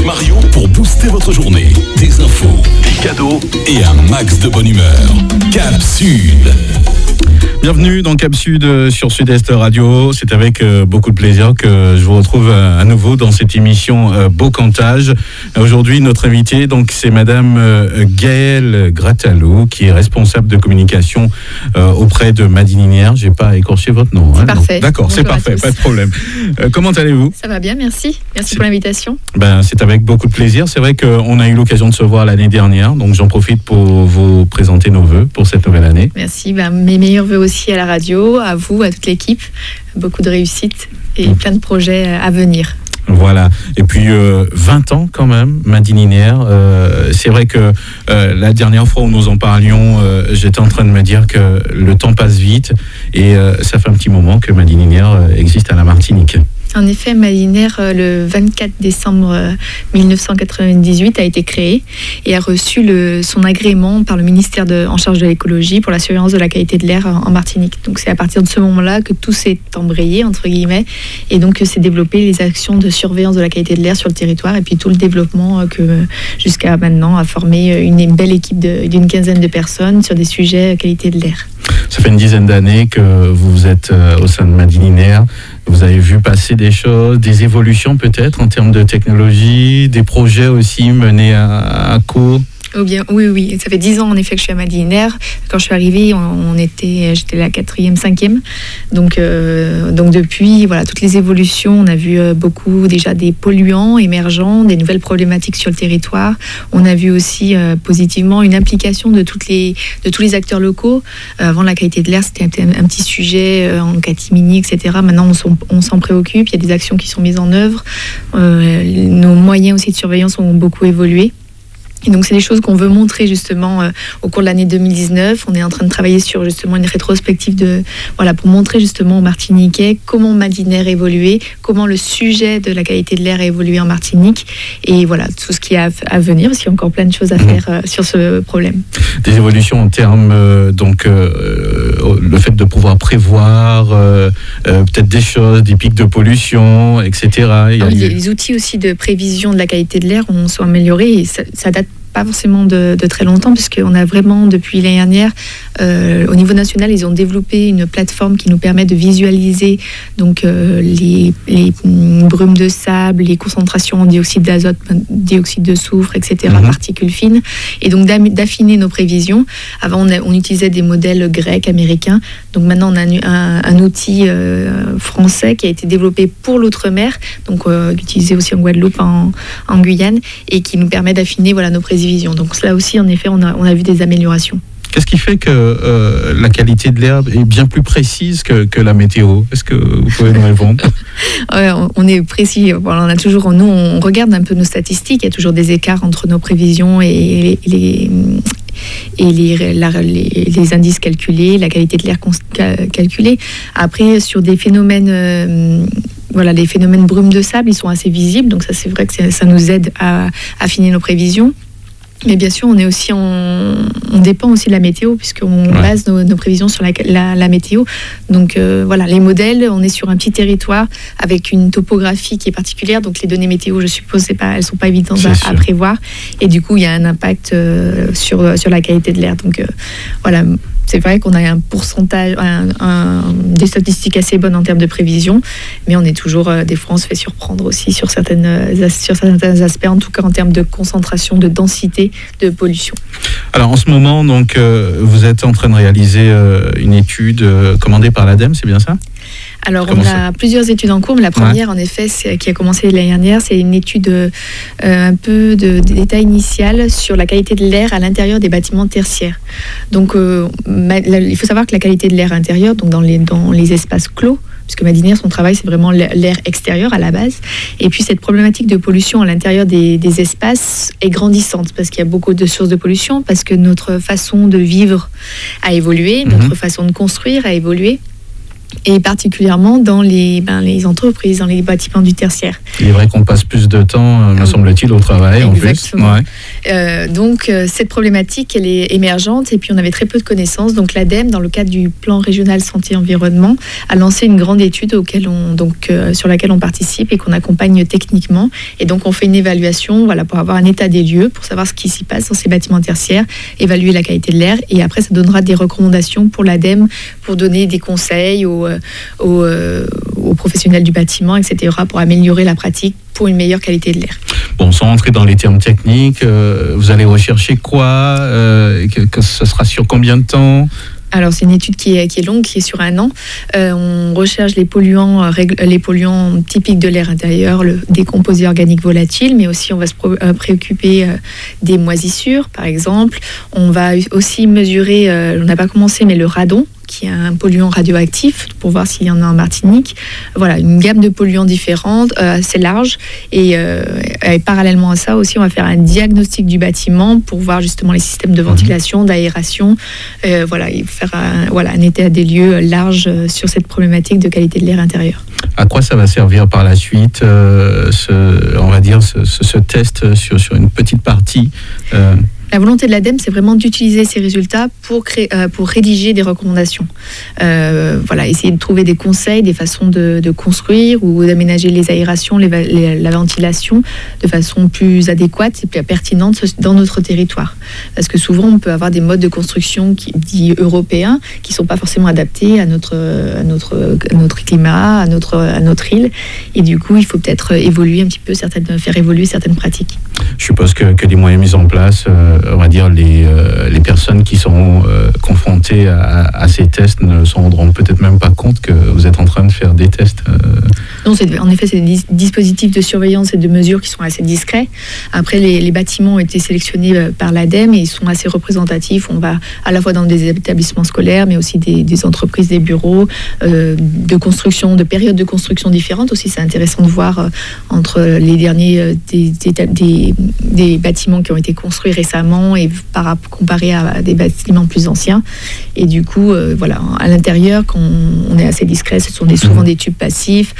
avec Mario pour booster votre journée. Des infos, des cadeaux et un max de bonne humeur. Cap Sud. Bienvenue dans Cap Sud sur Sud-Est Radio. C'est avec beaucoup de plaisir que je vous retrouve à nouveau dans cette émission Beau Cantage. Aujourd'hui, notre invitée, donc, c'est Madame Gaëlle Gratalou, qui est responsable de communication auprès de Madininière. J'ai pas écorché votre nom. C'est parfait. D'accord, bonjour, c'est parfait, pas de problème. Comment allez-vous ? Ça va bien, merci. Merci pour l'invitation. C'est avec beaucoup de plaisir. C'est vrai qu'on a eu l'occasion de se voir l'année dernière, donc j'en profite pour vous présenter nos vœux pour cette nouvelle année. Merci. Mes meilleurs vœux aussi à la radio, à vous, à toute l'équipe. Beaucoup de réussite et plein de projets à venir. Voilà, et puis 20 ans quand même, Madininière. C'est vrai que la dernière fois où nous en parlions, j'étais en train de me dire que le temps passe vite et ça fait un petit moment que Madininière existe à la Martinique. En effet, Madininière, le 24 décembre 1998, a été créé et a reçu son agrément par le ministère en charge de l'écologie pour la surveillance de la qualité de l'air en Martinique. Donc c'est à partir de ce moment-là que tout s'est embrayé, entre guillemets, et donc s'est développé les actions de surveillance de la qualité de l'air sur le territoire et puis tout le développement que jusqu'à maintenant a formé une belle équipe d'une quinzaine de personnes sur des sujets qualité de l'air. Ça fait une dizaine d'années que vous êtes au sein de Madininière. Vous avez vu passer des choses, des évolutions peut-être en termes de technologie, des projets aussi menés à court. Oui. Ça fait 10 ans en effet que je suis à Madininière. Quand je suis arrivée, j'étais la 4e, 5e. Donc depuis, voilà, toutes les évolutions, on a vu beaucoup déjà des polluants émergents, des nouvelles problématiques sur le territoire. On a vu aussi positivement une implication de tous les acteurs locaux. Avant, la qualité de l'air, c'était un petit sujet en catimini, etc. Maintenant, on s'en préoccupe. Il y a des actions qui sont mises en œuvre. Nos moyens aussi de surveillance ont beaucoup évolué. Et donc, c'est des choses qu'on veut montrer justement au cours de l'année 2019. On est en train de travailler sur justement une rétrospective pour montrer justement aux Martiniquais comment Madininière évolué, comment le sujet de la qualité de l'air a évolué en Martinique et voilà, tout ce qui est à venir, parce qu'il y a encore plein de choses à faire sur ce problème. Des évolutions en termes, le fait de pouvoir prévoir peut-être des choses, des pics de pollution, etc. Les outils aussi de prévision de la qualité de l'air sont améliorés et ça date pas forcément de très longtemps, puisqu'on a vraiment, depuis l'année dernière, au niveau national, ils ont développé une plateforme qui nous permet de visualiser donc, les brumes de sable, les concentrations en dioxyde d'azote, dioxyde de soufre, etc., particules fines, et donc d'affiner nos prévisions. Avant, on utilisait des modèles grecs, américains, donc maintenant on a un outil français qui a été développé pour l'outre-mer, donc utilisé aussi en Guadeloupe, en Guyane, et qui nous permet d'affiner nos prévisions. Donc là aussi, en effet, on a vu des améliorations. Qu'est-ce qui fait que la qualité de l'air est bien plus précise que la météo ? Est-ce que vous pouvez nous répondre ? On est précis. Nous, on regarde un peu nos statistiques. Il y a toujours des écarts entre nos prévisions et les indices calculés, la qualité de l'air calculée. Après, sur des phénomènes... les phénomènes brume de sable, ils sont assez visibles, donc ça c'est vrai que ça nous aide à affiner nos prévisions. Mais bien sûr, on dépend aussi de la météo, puisqu'on base nos prévisions sur la météo. Donc les modèles, on est sur un petit territoire avec une topographie qui est particulière. Donc les données météo, je suppose, elles sont pas évidentes à prévoir. Et du coup, il y a un impact sur la qualité de l'air. Donc c'est vrai qu'on a un pourcentage, des statistiques assez bonnes en termes de prévision, mais on est toujours, des fois on se fait surprendre aussi sur certains aspects, en tout cas en termes de concentration, de densité, de pollution. Alors en ce moment, donc, vous êtes en train de réaliser une étude commandée par l'ADEME, c'est bien ça ? Alors, on a plusieurs études en cours, mais la première, en effet, qui a commencé l'année dernière, c'est une étude un peu d'état initial sur la qualité de l'air à l'intérieur des bâtiments tertiaires. Donc, il faut savoir que la qualité de l'air intérieur, donc dans les espaces clos, puisque Madininière, son travail, c'est vraiment l'air extérieur à la base. Et puis, cette problématique de pollution à l'intérieur des espaces est grandissante, parce qu'il y a beaucoup de sources de pollution, parce que notre façon de vivre a évolué, notre façon de construire a évolué. et particulièrement dans les entreprises, dans les bâtiments du tertiaire. Il est vrai qu'on passe plus de temps, me semble-t-il, au travail. Exactement. En plus. Ouais. Donc cette problématique, elle est émergente et puis on avait très peu de connaissances. Donc l'ADEME, dans le cadre du plan régional santé-environnement, a lancé une grande étude sur laquelle on participe et qu'on accompagne techniquement. Et donc on fait une évaluation, pour avoir un état des lieux, pour savoir ce qui s'y passe dans ces bâtiments tertiaires, évaluer la qualité de l'air, et après ça donnera des recommandations pour l'ADEME, pour donner des conseils aux professionnels du bâtiment, etc., pour améliorer la pratique pour une meilleure qualité de l'air. Bon, sans entrer dans les termes techniques, vous allez rechercher quoi, que ce sera sur combien de temps ? Alors, c'est une étude qui est longue, qui est sur 1 an. On recherche les polluants typiques de l'air intérieur, des composés organiques volatiles, mais aussi on va se préoccuper des moisissures, par exemple. On va aussi mesurer, on n'a pas commencé, mais le radon, qui est un polluant radioactif, pour voir s'il y en a en Martinique. Voilà, une gamme de polluants différentes, assez large. Et parallèlement à ça aussi, on va faire un diagnostic du bâtiment pour voir justement les systèmes de ventilation, d'aération. Et faire un état des lieux large sur cette problématique de qualité de l'air intérieur. À quoi ça va servir par la suite, ce test sur une petite partie La volonté de l'ADEME, c'est vraiment d'utiliser ces résultats pour rédiger des recommandations. Essayer de trouver des conseils, des façons de construire ou d'aménager les aérations, la ventilation de façon plus adéquate et plus pertinente dans notre territoire. Parce que souvent, on peut avoir des modes de construction dits européens qui ne sont pas forcément adaptés à notre climat, à notre île. Et du coup, il faut peut-être faire évoluer certaines pratiques. Je suppose que les moyens mis en place, les personnes qui seront confrontées à ces tests ne se rendront peut-être même pas compte que vous êtes en train de faire des tests. Non, en effet, c'est des dispositifs de surveillance et de mesure qui sont assez discrets. Après, les bâtiments ont été sélectionnés par l'ADEME et ils sont assez représentatifs. On va à la fois dans des établissements scolaires, mais aussi des entreprises, des bureaux, de construction, de périodes de construction différentes aussi. C'est intéressant de voir entre les derniers des bâtiments qui ont été construits récemment et comparé à des bâtiments plus anciens. Et du coup, à l'intérieur, quand on est assez discret, ce sont souvent des tubes passifs.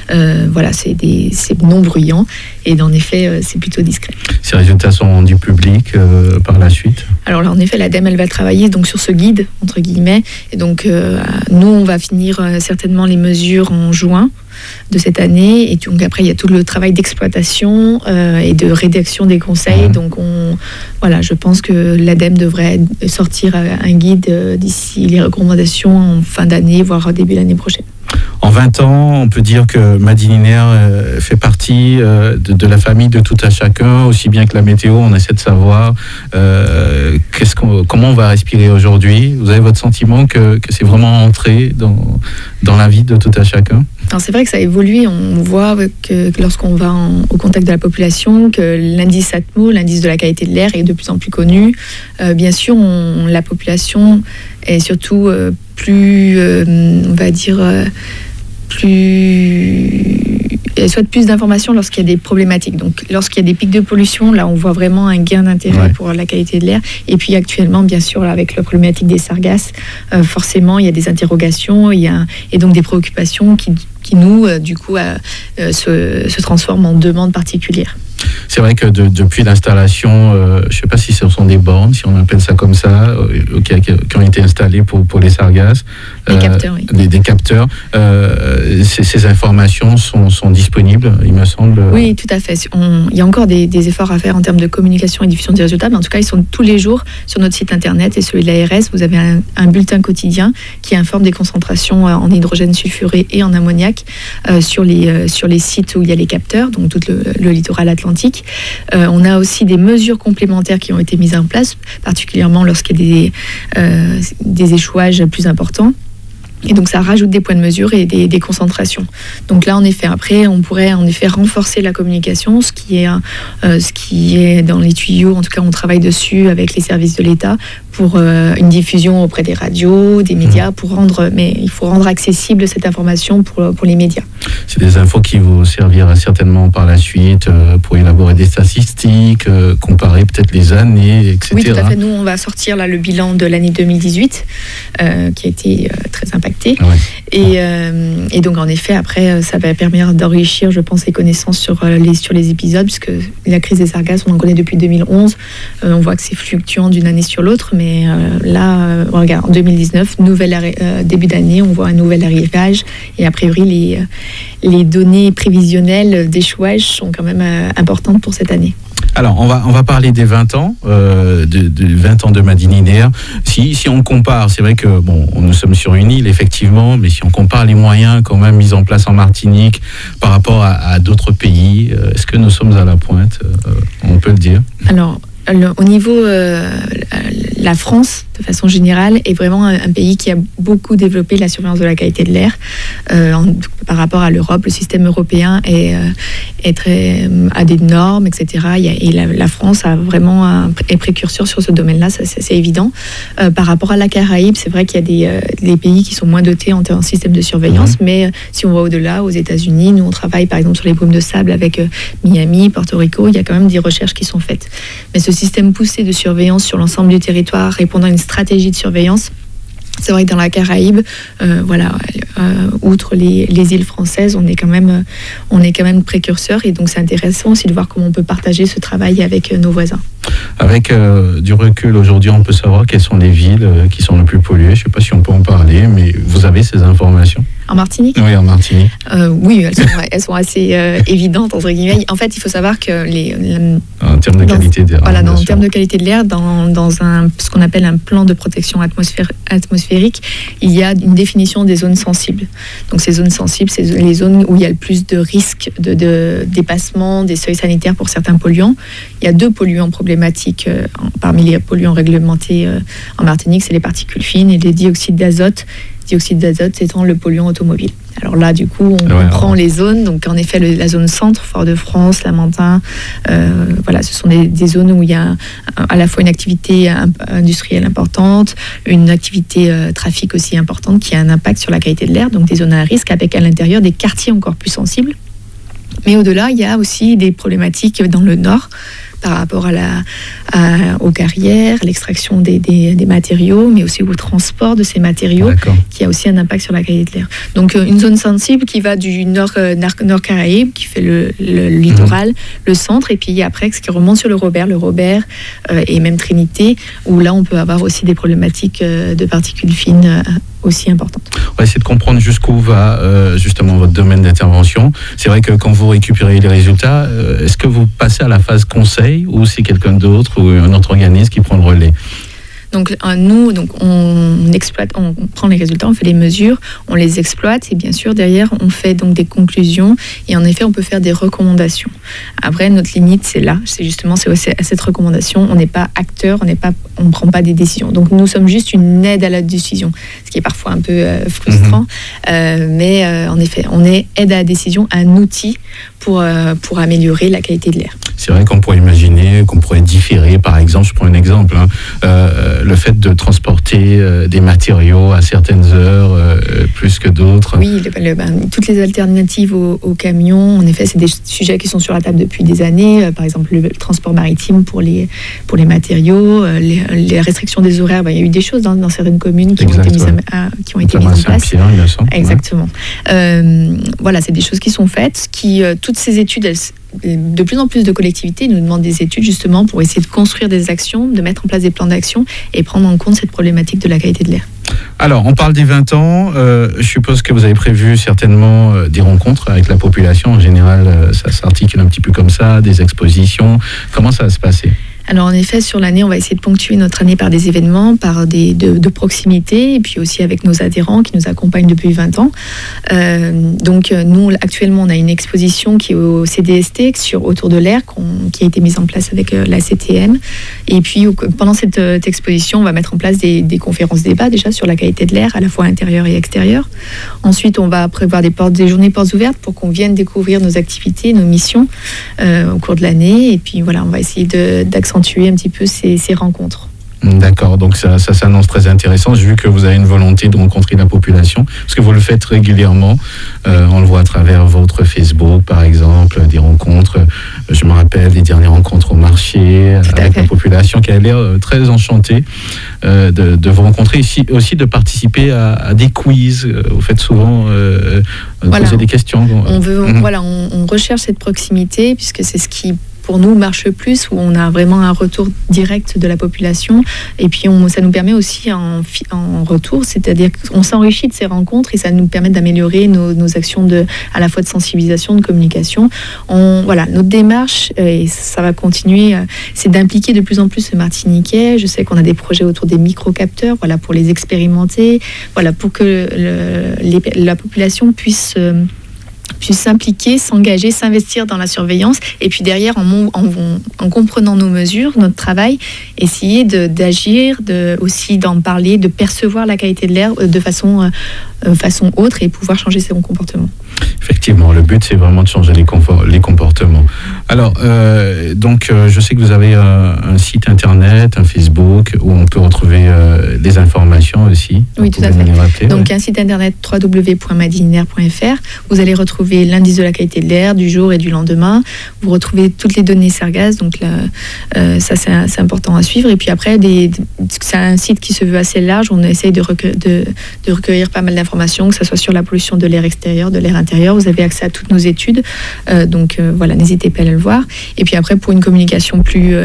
C'est non bruyant et en effet, c'est plutôt discret. Ces résultats sont rendus publics par la suite ? Alors là, en effet, l'ADEME, elle va travailler donc sur ce guide, entre guillemets. Et donc, nous, on va finir certainement les mesures en juin de cette année. Et donc après, il y a tout le travail d'exploitation et de rédaction des conseils. Donc je pense que l'ADEME devrait sortir un guide d'ici les recommandations en fin d'année, voire début l'année prochaine. En 20 ans, on peut dire que Madininaire fait partie de la famille de tout à chacun, aussi bien que la météo. On essaie de savoir comment on va respirer aujourd'hui. Vous avez votre sentiment que c'est vraiment entré dans la vie de tout à chacun ? Alors c'est vrai que ça évolue. On voit que lorsqu'on va au contact de la population, que l'indice ATMO, l'indice de la qualité de l'air, est de plus en plus connu. Bien sûr, la population est surtout elle souhaite plus d'informations lorsqu'il y a des problématiques. Donc, lorsqu'il y a des pics de pollution, là, on voit vraiment un gain d'intérêt pour la qualité de l'air. Et puis, actuellement, bien sûr, là, avec la problématique des sargasses, forcément, il y a des interrogations et donc des préoccupations qui nous, se transforment en demandes particulières. C'est vrai que depuis l'installation, je ne sais pas si ce sont des bornes, si on appelle ça comme ça, qui ont été installées pour les sargasses. Des capteurs, oui. Des capteurs. Ces informations sont disponibles, il me semble. Oui, tout à fait. Il y a encore des efforts à faire en termes de communication et diffusion des résultats, mais en tout cas, ils sont tous les jours sur notre site internet et celui de l'ARS. Vous avez un bulletin quotidien qui informe des concentrations en hydrogène sulfuré et en ammoniac sur les sites où il y a les capteurs, donc tout le littoral atlantique. On a aussi des mesures complémentaires qui ont été mises en place, particulièrement lorsqu'il y a des échouages plus importants. Et donc ça rajoute des points de mesure et des concentrations. Donc là, en effet, après, on pourrait en effet renforcer la communication, ce qui est dans les tuyaux. En tout cas, on travaille dessus avec les services de l'État pour une diffusion auprès des radios, des médias, mais il faut rendre accessible cette information pour les médias. C'est des infos qui vous servira certainement par la suite pour élaborer des statistiques, comparer peut-être les années, etc. Oui, tout à fait. Nous, on va sortir là le bilan de l'année 2018, qui a été très impacté contracté. Ouais. Et donc, en effet, après, ça va permettre d'enrichir, je pense, les connaissances sur les épisodes, puisque la crise des sargasses, on en connaît depuis 2011. On voit que c'est fluctuant d'une année sur l'autre, mais là, regarde, en 2019, début d'année, on voit un nouvel arrivage, et a priori, les données prévisionnelles d'échouage sont quand même importantes pour cette année. Alors, on va parler des 20 ans, de 20 ans de Madininaire. Si on compare, c'est vrai que nous sommes sur une île, effectivement, mais si on compare les moyens quand même mis en place en Martinique par rapport à d'autres pays, est-ce que nous sommes à la pointe? On peut le dire. Alors, au niveau, la France, de façon générale, est vraiment un pays qui a beaucoup développé la surveillance de la qualité de l'air par rapport à l'Europe. Le système européen a des normes, etc. Et la France a vraiment est précurseur sur ce domaine-là, c'est évident. Par rapport à la Caraïbe, c'est vrai qu'il y a des pays qui sont moins dotés en système de surveillance, mais si on va au-delà, aux États-Unis, nous on travaille par exemple sur les brumes de sable avec Miami, Porto Rico, il y a quand même des recherches qui sont faites. Mais ce système poussé de surveillance sur l'ensemble du territoire, répondant à une stratégie de surveillance, c'est vrai que dans la Caraïbe, outre les îles françaises, on est quand même précurseur, et donc c'est intéressant aussi de voir comment on peut partager ce travail avec nos voisins. Avec du recul aujourd'hui, on peut savoir quelles sont les villes qui sont les plus polluées. Je ne sais pas si on peut en parler, mais vous avez ces informations? En Martinique? Oui, en Martinique. Oui, elles sont assez évidentes, entre guillemets. En fait, il faut savoir que en termes de qualité de l'air. Voilà, en termes de qualité de l'air, dans ce qu'on appelle un plan de protection atmosphérique, il y a une définition des zones sensibles. Donc ces zones sensibles, c'est les zones où il y a le plus de risques de dépassement des seuils sanitaires pour certains polluants. Il y a 2 polluants problématiques parmi les polluants réglementés en Martinique, c'est les particules fines et les dioxydes d'azote. Dioxyde d'azote étant le polluant automobile. Alors là, du coup, on prend les zones. Donc, en effet, la zone centre, Fort-de-France, Lamentin, ce sont des zones où il y a à la fois une activité industrielle importante, une activité trafic aussi importante qui a un impact sur la qualité de l'air, donc des zones à risque, avec à l'intérieur des quartiers encore plus sensibles. Mais au-delà, il y a aussi des problématiques dans le nord, par rapport aux carrières, à l'extraction des matériaux, mais aussi au transport de ces matériaux, qui a aussi un impact sur la qualité de l'air. Donc une zone sensible qui va du nord Caraïbe, qui fait le littoral, le centre, et puis après qui remonte sur le Robert et même Trinité, où là on peut avoir aussi des problématiques de particules fines aussi importantes. On va essayer de comprendre jusqu'où va justement votre domaine d'intervention. C'est vrai que quand vous récupérez les résultats, est-ce que vous passez à la phase conseil, ou c'est quelqu'un d'autre ou un autre organisme qui prend le relais? Donc nous, on exploite, on prend les résultats, on fait les mesures, on les exploite, et bien sûr derrière on fait donc des conclusions, et en effet on peut faire des recommandations. Après, notre limite c'est aussi à cette recommandation, on n'est pas acteur, on ne prend pas des décisions. Donc nous sommes juste une aide à la décision, ce qui est parfois un peu frustrant, mais en effet on est aide à la décision, un outil pour améliorer la qualité de l'air. C'est vrai qu'on pourrait imaginer qu'on pourrait différer, par exemple, je prends un exemple, le fait de transporter des matériaux à certaines heures plus que d'autres. Oui, toutes les alternatives aux camions, en effet, c'est des sujets qui sont sur la table depuis des années. Par exemple, le transport maritime pour les matériaux, les restrictions des horaires. Il y a eu des choses dans certaines communes qui ont été mises en place. Exactement. Voilà, c'est des choses qui sont faites, toutes ces études, de plus en plus de collectivités nous demandent des études justement pour essayer de construire des actions, de mettre en place des plans d'action et prendre en compte cette problématique de la qualité de l'air. Alors, on parle des 20 ans. Je suppose que vous avez prévu certainement des rencontres avec la population. En général, ça s'articule un petit peu comme ça, des expositions. Comment ça va se passer ? Alors en effet, sur l'année, on va essayer de ponctuer notre année par des événements, par de proximité, et puis aussi avec nos adhérents qui nous accompagnent depuis 20 ans. Donc nous, actuellement, on a une exposition qui est au CDST autour de l'air, qui a été mise en place avec la CTM. Et puis pendant cette exposition, on va mettre en place des conférences débats déjà sur la qualité de l'air, à la fois intérieure et extérieure. Ensuite, on va prévoir des journées portes ouvertes pour qu'on vienne découvrir nos activités, nos missions au cours de l'année. Et puis voilà, on va essayer d'accentuer un petit peu ces rencontres. D'accord, donc ça s'annonce très intéressant. J'ai vu que vous avez une volonté de rencontrer la population, parce que vous le faites régulièrement. On le voit à travers votre Facebook, par exemple, des rencontres. Je me rappelle des dernières rencontres au marché avec la population qui a l'air très enchantée de vous rencontrer, ici aussi de participer à des quiz. Vous faites souvent poser des questions. On recherche cette proximité, puisque c'est ce qui pour nous marche le plus, où on a vraiment un retour direct de la population, et puis ça nous permet aussi en retour, c'est-à-dire qu'on s'enrichit de ces rencontres et ça nous permet d'améliorer nos actions à la fois de sensibilisation, de communication. Notre démarche, et ça va continuer, c'est d'impliquer de plus en plus le Martiniquais. Je sais qu'on a des projets autour des micro-capteurs, pour les expérimenter, pour que la population puisse s'impliquer, s'engager, s'investir dans la surveillance, et puis derrière, en comprenant nos mesures, notre travail, essayer d'agir, aussi d'en parler, de percevoir la qualité de l'air de façon autre et pouvoir changer son comportement. Effectivement, le but c'est vraiment de changer les comportements. Alors, je sais que vous avez un site internet, un Facebook, où on peut retrouver des informations aussi. Oui, tout à fait. Donc un site internet www.madininair.fr. Vous allez retrouver l'indice de la qualité de l'air du jour et du lendemain. Vous retrouvez toutes les données Sergas, donc ça c'est important à suivre. Et puis après, c'est un site qui se veut assez large. On essaye de recueillir pas mal d'informations, que ce soit sur la pollution de l'air extérieur, de l'air intérieur. Vous avez accès à toutes nos études, n'hésitez pas à le voir. Et puis après, pour une communication plus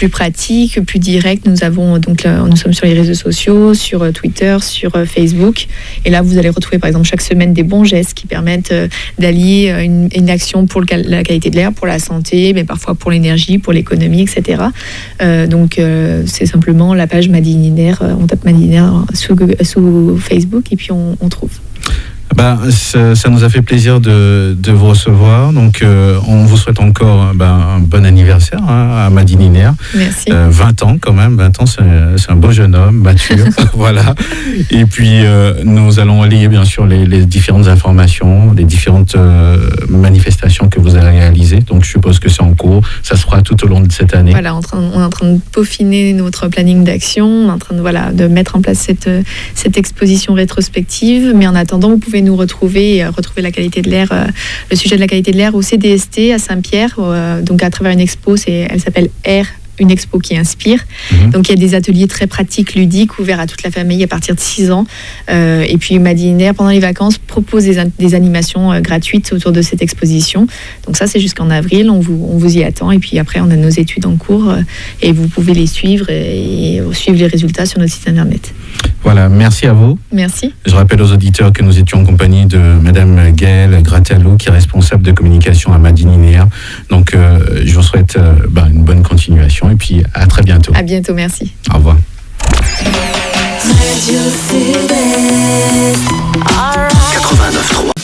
pratique, plus directe, nous sommes sur les réseaux sociaux, sur Twitter, sur Facebook. Et là, vous allez retrouver par exemple chaque semaine des bons gestes qui permettent d'allier une action pour la qualité de l'air, pour la santé, mais parfois pour l'énergie, pour l'économie, etc. C'est simplement la page Madininair. On tape Madininair sous Facebook et puis on trouve. Ça nous a fait plaisir de vous recevoir. Donc, on vous souhaite encore un bon anniversaire à Madininair. Merci. 20 ans quand même. 20 ans, c'est un beau jeune homme, mature. Voilà. Et puis, nous allons lier bien sûr les différentes informations, les différentes manifestations que vous allez réaliser. Donc, je suppose que c'est en cours. Ça se fera tout au long de cette année. Voilà, on est en train de peaufiner notre planning d'action. On est en train de mettre en place cette exposition rétrospective. Mais en attendant, vous pouvez nous retrouver la qualité de l'air, le sujet de la qualité de l'air au CDST à Saint-Pierre, donc à travers une expo, elle s'appelle Air, une expo qui inspire. Donc il y a des ateliers très pratiques, ludiques, ouverts à toute la famille à partir de 6 ans. Et puis Madininair, pendant les vacances, propose des animations gratuites autour de cette exposition. Donc ça, c'est jusqu'en avril, on vous y attend. Et puis après, on a nos études en cours et vous pouvez les suivre et suivre les résultats sur notre site internet. Voilà, merci à vous. Merci. Je rappelle aux auditeurs que nous étions en compagnie de Madame Gaëlle Gratalou, qui est responsable de communication à Madininair. Donc, je vous souhaite une bonne continuation et puis à très bientôt. À bientôt, merci. Au revoir. 89.3